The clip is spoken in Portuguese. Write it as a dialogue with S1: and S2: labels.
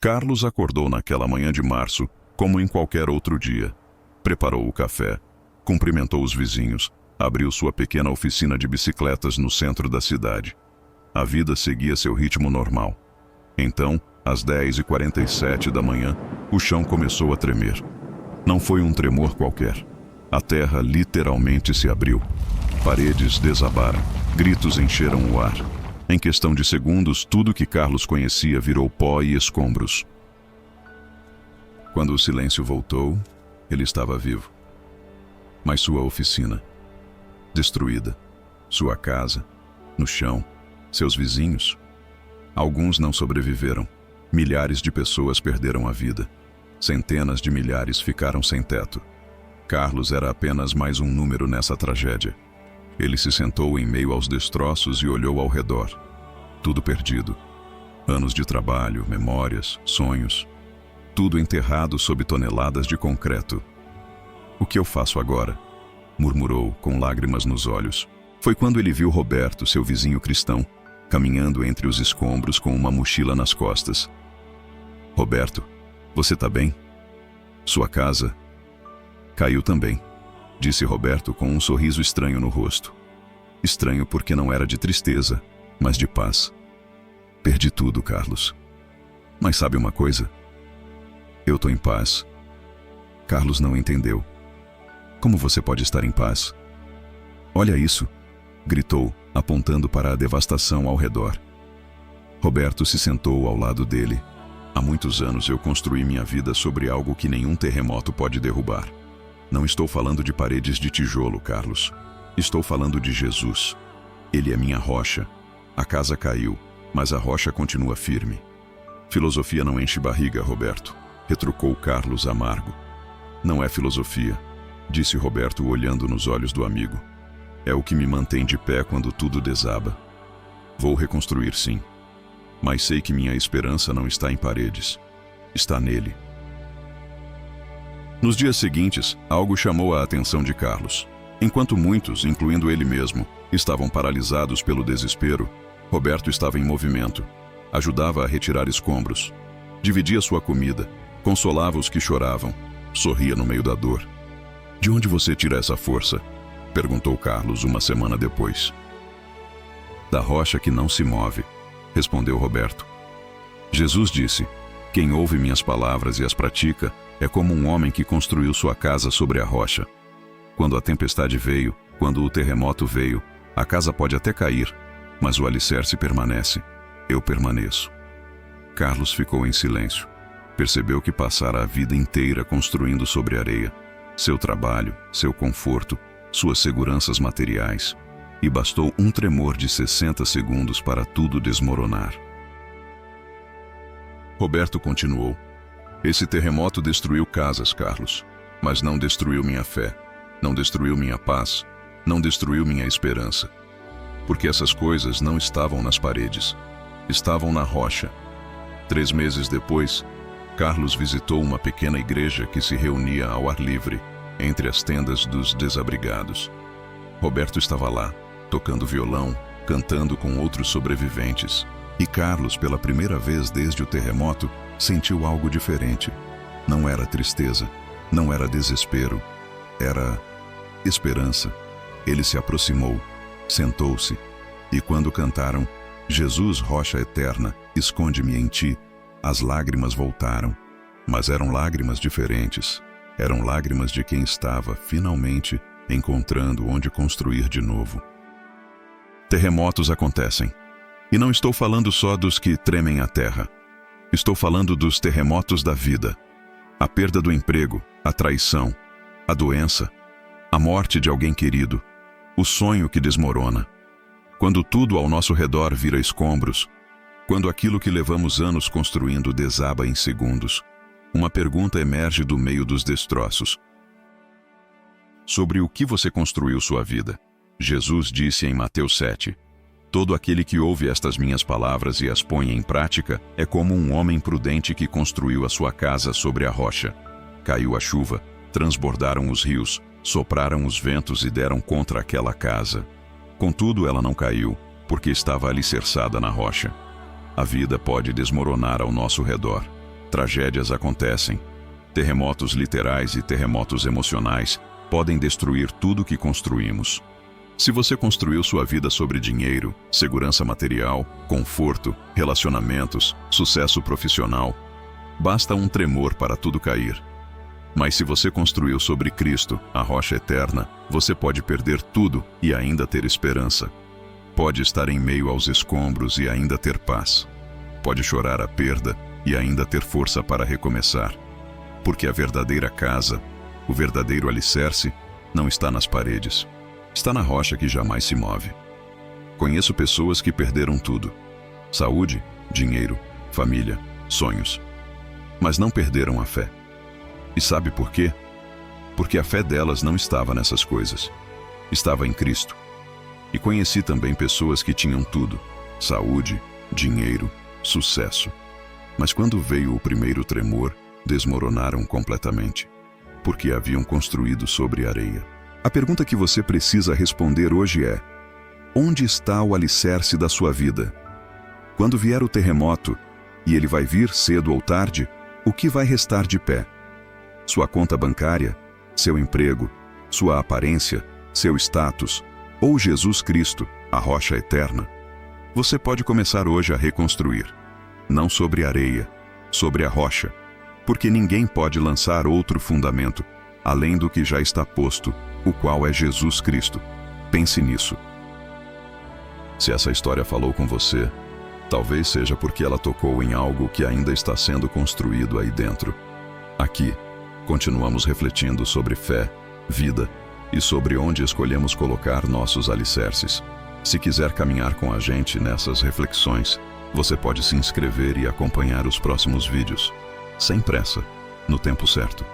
S1: Carlos acordou naquela manhã de março, como em qualquer outro dia. Preparou o café, cumprimentou os vizinhos, abriu sua pequena oficina de bicicletas no centro da cidade. A vida seguia seu ritmo normal. Então, às 10h47 da manhã, o chão começou a tremer. Não foi um tremor qualquer. A terra literalmente se abriu. Paredes desabaram, gritos encheram o ar. Em questão de segundos, tudo que Carlos conhecia virou pó e escombros. Quando o silêncio voltou, ele estava vivo. Mas sua oficina, destruída. Sua casa, no chão. Seus vizinhos. Alguns não sobreviveram. Milhares de pessoas perderam a vida. Centenas de milhares ficaram sem teto. Carlos era apenas mais um número nessa tragédia. Ele se sentou em meio aos destroços e olhou ao redor. Tudo perdido. Anos de trabalho, memórias, sonhos. Tudo enterrado sob toneladas de concreto. "O que eu faço agora?", murmurou, com lágrimas nos olhos. Foi quando ele viu Roberto, seu vizinho cristão, caminhando entre os escombros com uma mochila nas costas. "Roberto, você tá bem? Sua casa caiu também", disse Roberto com um sorriso estranho no rosto. Estranho porque não era de tristeza, mas de paz. "Perdi tudo, Carlos. Mas sabe uma coisa? Eu tô em paz." Carlos não entendeu. "Como você pode estar em paz?" "Olha isso!", gritou, apontando para a devastação ao redor. Roberto se sentou ao lado dele. "Há muitos anos eu construí minha vida sobre algo que nenhum terremoto pode derrubar. Não estou falando de paredes de tijolo, Carlos. Estou falando de Jesus. Ele é minha rocha. A casa caiu, mas a rocha continua firme." "Filosofia não enche barriga, Roberto", retrucou Carlos amargo. "Não é filosofia", disse Roberto olhando nos olhos do amigo. "É o que me mantém de pé quando tudo desaba. Vou reconstruir, sim. Mas sei que minha esperança não está em paredes. Está nele." Nos dias seguintes, algo chamou a atenção de Carlos. Enquanto muitos, incluindo ele mesmo, estavam paralisados pelo desespero, Roberto estava em movimento. Ajudava a retirar escombros. Dividia sua comida. Consolava os que choravam. Sorria no meio da dor. "De onde você tira essa força?", perguntou Carlos uma semana depois. "Da rocha que não se move", respondeu Roberto. Jesus disse: "Quem ouve minhas palavras e as pratica é como um homem que construiu sua casa sobre a rocha. Quando a tempestade veio, quando o terremoto veio, a casa pode até cair, mas o alicerce permanece. Eu permaneço." Carlos ficou em silêncio. Percebeu que passara a vida inteira construindo sobre areia. Seu trabalho, seu conforto, suas seguranças materiais. E bastou um tremor de 60 segundos para tudo desmoronar. Roberto continuou: "Esse terremoto destruiu casas, Carlos, mas não destruiu minha fé, não destruiu minha paz, não destruiu minha esperança. Porque essas coisas não estavam nas paredes, estavam na rocha." 3 meses depois, Carlos visitou uma pequena igreja que se reunia ao ar livre, entre as tendas dos desabrigados. Roberto estava lá, tocando violão, cantando com outros sobreviventes. E Carlos, pela primeira vez desde o terremoto, sentiu algo diferente. Não era tristeza, não era desespero, era esperança. Ele se aproximou, sentou-se, e quando cantaram "Jesus, rocha eterna, esconde-me em ti", as lágrimas voltaram. Mas eram lágrimas diferentes. Eram lágrimas de quem estava, finalmente, encontrando onde construir de novo. Terremotos acontecem. E não estou falando só dos que tremem a terra. Estou falando dos terremotos da vida. A perda do emprego, a traição, a doença, a morte de alguém querido, o sonho que desmorona. Quando tudo ao nosso redor vira escombros, quando aquilo que levamos anos construindo desaba em segundos, uma pergunta emerge do meio dos destroços. Sobre o que você construiu sua vida? Jesus disse em Mateus 7: "Todo aquele que ouve estas minhas palavras e as põe em prática é como um homem prudente que construiu a sua casa sobre a rocha. Caiu a chuva, transbordaram os rios, sopraram os ventos e deram contra aquela casa. Contudo, ela não caiu, porque estava alicerçada na rocha." A vida pode desmoronar ao nosso redor. Tragédias acontecem. Terremotos literais e terremotos emocionais podem destruir tudo que construímos. Se você construiu sua vida sobre dinheiro, segurança material, conforto, relacionamentos, sucesso profissional, basta um tremor para tudo cair. Mas se você construiu sobre Cristo, a rocha eterna, você pode perder tudo e ainda ter esperança. Pode estar em meio aos escombros e ainda ter paz. Pode chorar a perda e ainda ter força para recomeçar. Porque a verdadeira casa, o verdadeiro alicerce, não está nas paredes. Está na rocha que jamais se move. Conheço pessoas que perderam tudo: saúde, dinheiro, família, sonhos. Mas não perderam a fé. E sabe por quê? Porque a fé delas não estava nessas coisas. Estava em Cristo. E conheci também pessoas que tinham tudo: saúde, dinheiro, sucesso. Mas quando veio o primeiro tremor, desmoronaram completamente, porque haviam construído sobre areia. A pergunta que você precisa responder hoje é: onde está o alicerce da sua vida? Quando vier o terremoto, e ele vai vir cedo ou tarde, o que vai restar de pé? Sua conta bancária, seu emprego, sua aparência, seu status, ou Jesus Cristo, a rocha eterna? Você pode começar hoje a reconstruir, não sobre areia, sobre a rocha, porque ninguém pode lançar outro fundamento, além do que já está posto, o qual é Jesus Cristo. Pense nisso. Se essa história falou com você, talvez seja porque ela tocou em algo que ainda está sendo construído aí dentro. Aqui, continuamos refletindo sobre fé, vida e sobre onde escolhemos colocar nossos alicerces. Se quiser caminhar com a gente nessas reflexões, você pode se inscrever e acompanhar os próximos vídeos. Sem pressa, no tempo certo.